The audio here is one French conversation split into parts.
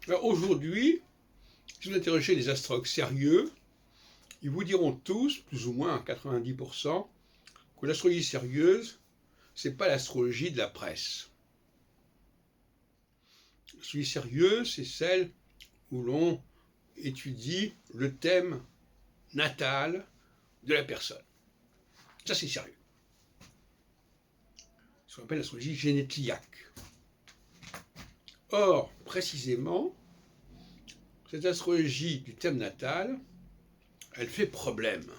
Alors aujourd'hui, si vous interrogez les astrologues sérieux, ils vous diront tous, plus ou moins à 90%, que l'astrologie sérieuse, c'est pas l'astrologie de la presse. L'astrologie sérieuse, c'est celle où l'on étudie le thème natal de la personne. Ça, c'est sérieux. Ce qu'on appelle l'astrologie génétiliaque. Or, précisément, cette astrologie du thème natal, elle fait problème.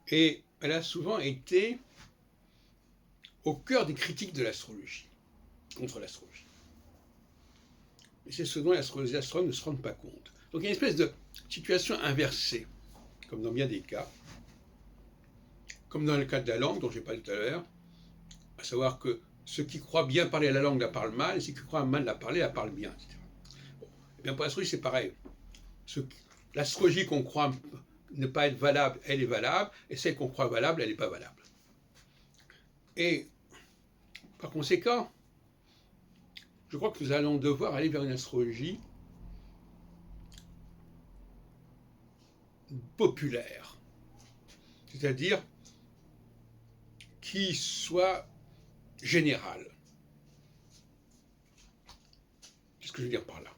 Et elle a souvent été au cœur des critiques de l'astrologie, contre l'astrologie. Et c'est ce dont les astronomes ne se rendent pas compte. Donc il y a une espèce de situation inversée, comme dans bien des cas, comme dans le cas de la langue dont j'ai parlé tout à l'heure, à savoir que ceux qui croient bien parler la langue la parlent mal, et ceux qui croient mal la parler la parlent bien, etc. Bon. Et bien pour l'astrologie c'est pareil. L'astrologie qu'on croit ne pas être valable, elle est valable, et celle qu'on croit valable, elle n'est pas valable. Et par conséquent, je crois que nous allons devoir aller vers une astrologie populaire, c'est-à-dire qui soit générale. Qu'est-ce que je veux dire par là?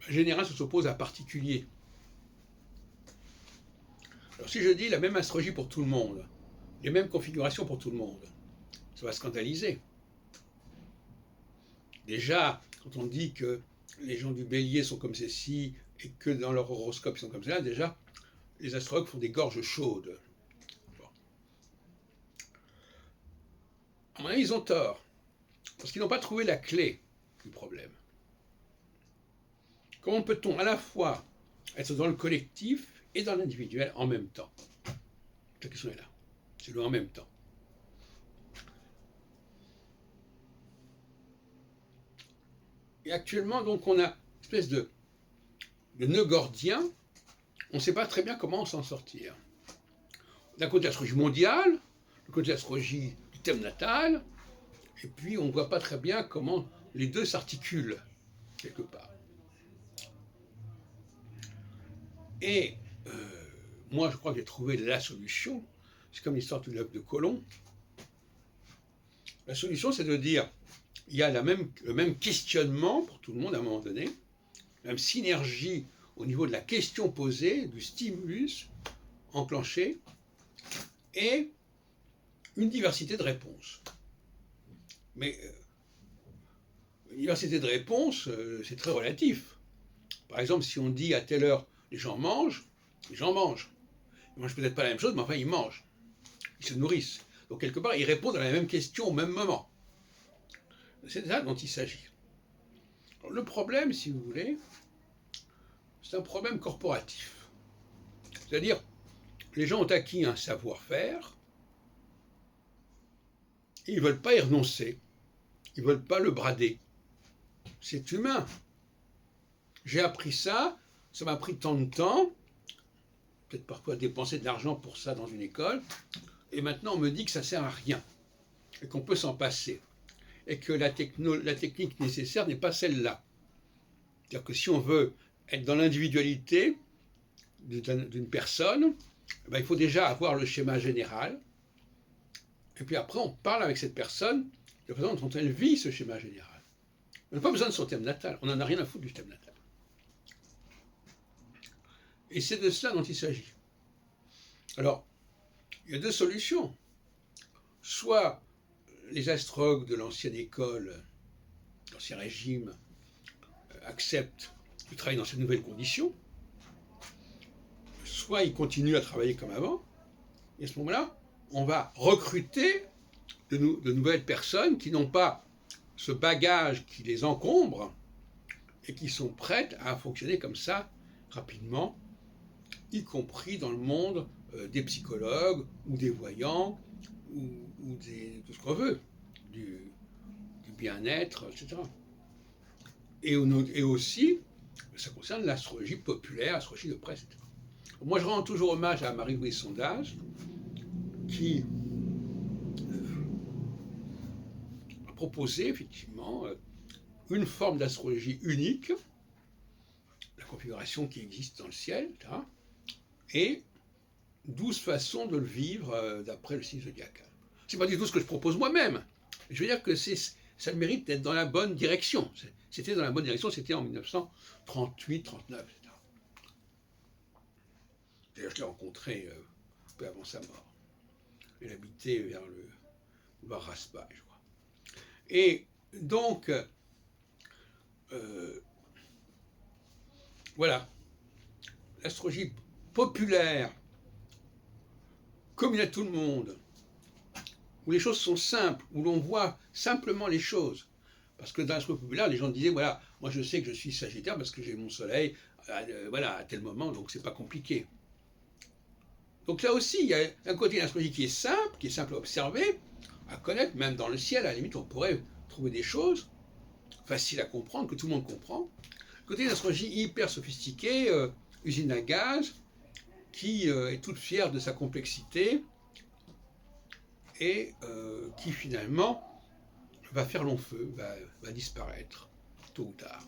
Général, ça s'oppose à particulier. Alors si je dis la même astrologie pour tout le monde, les mêmes configurations pour tout le monde, ça va scandaliser. Déjà, quand on dit que les gens du Bélier sont comme ceci et que dans leur horoscope ils sont comme cela, déjà, les astrologues font des gorges chaudes. Bon. À mon avis, ils ont tort, parce qu'ils n'ont pas trouvé la clé du problème. Comment peut-on à la fois être dans le collectif et dans l'individuel en même temps? La question est là. C'est le en même temps. Et actuellement, donc, on a une espèce de nœud gordien. On ne sait pas très bien comment s'en sortir. D'un côté, l'astrologie mondiale, de côté, l'astrologie du thème natal, et puis on ne voit pas très bien comment les deux s'articulent, quelque part. Et moi, je crois que j'ai trouvé la solution. C'est comme l'histoire de l'œuf de Colomb. La solution, c'est de dire, il y a le même questionnement pour tout le monde à un moment donné, la même synergie au niveau de la question posée, du stimulus enclenché, et une diversité de réponses. Mais une diversité de réponses, c'est très relatif. Par exemple, si on dit à telle heure, les gens mangent, les gens mangent. Ils mangent peut-être pas la même chose, mais enfin, ils mangent. Ils se nourrissent. Donc, quelque part, ils répondent à la même question au même moment. C'est de ça dont il s'agit. Le problème, si vous voulez, c'est un problème corporatif. C'est-à-dire, les gens ont acquis un savoir-faire, et ils ne veulent pas y renoncer. Ils ne veulent pas le brader. C'est humain. J'ai appris ça, ça m'a pris tant de temps, peut-être parfois dépenser de l'argent pour ça dans une école, et maintenant on me dit que ça ne sert à rien, et qu'on peut s'en passer, et que la technique nécessaire n'est pas celle-là. C'est-à-dire que si on veut être dans l'individualité d'une personne, ben, il faut déjà avoir le schéma général, et puis après on parle avec cette personne de la façon dont elle vit ce schéma général. On n'a pas besoin de son thème natal, on n'en a rien à foutre du thème natal. Et c'est de cela dont il s'agit. Alors, il y a deux solutions. Soit les astrologues de l'ancienne école, l'ancien régime, acceptent de travailler dans ces nouvelles conditions, soit ils continuent à travailler comme avant, et à ce moment-là, on va recruter de nouvelles personnes qui n'ont pas ce bagage qui les encombre et qui sont prêtes à fonctionner comme ça rapidement, y compris dans le monde des psychologues ou des voyants ou tout ce qu'on veut, du bien-être, etc. Et aussi, ça concerne l'astrologie populaire, l'astrologie de presse, etc. Moi, je rends toujours hommage à Marie-Louise Sondage, qui a proposé effectivement une forme d'astrologie unique, la configuration qui existe dans le ciel, hein, et 12 façons de le vivre d'après le signe zodiacal. C'est pas du tout ce que je propose moi-même. Je veux dire que ça le mérite d'être dans la bonne direction. C'était dans la bonne direction, c'était en 1938, 39, etc. D'ailleurs, je l'ai rencontré un peu avant sa mort. Il habitait vers le boulevard Raspail, je crois. Et donc, voilà, l'astrologie populaire, commune à tout le monde, où les choses sont simples, où l'on voit simplement les choses. Parce que dans l'astrologie populaire, les gens disaient, voilà, moi je sais que je suis Sagittaire parce que j'ai mon soleil voilà, à tel moment, donc c'est pas compliqué. Donc là aussi, il y a un côté d'astrologie qui est simple à observer, à connaître, même dans le ciel, à la limite, on pourrait trouver des choses faciles à comprendre, que tout le monde comprend. Côté d'astrologie hyper sophistiquée, usine à gaz, qui est toute fière de sa complexité, et qui finalement va faire long feu, va disparaître, tôt ou tard.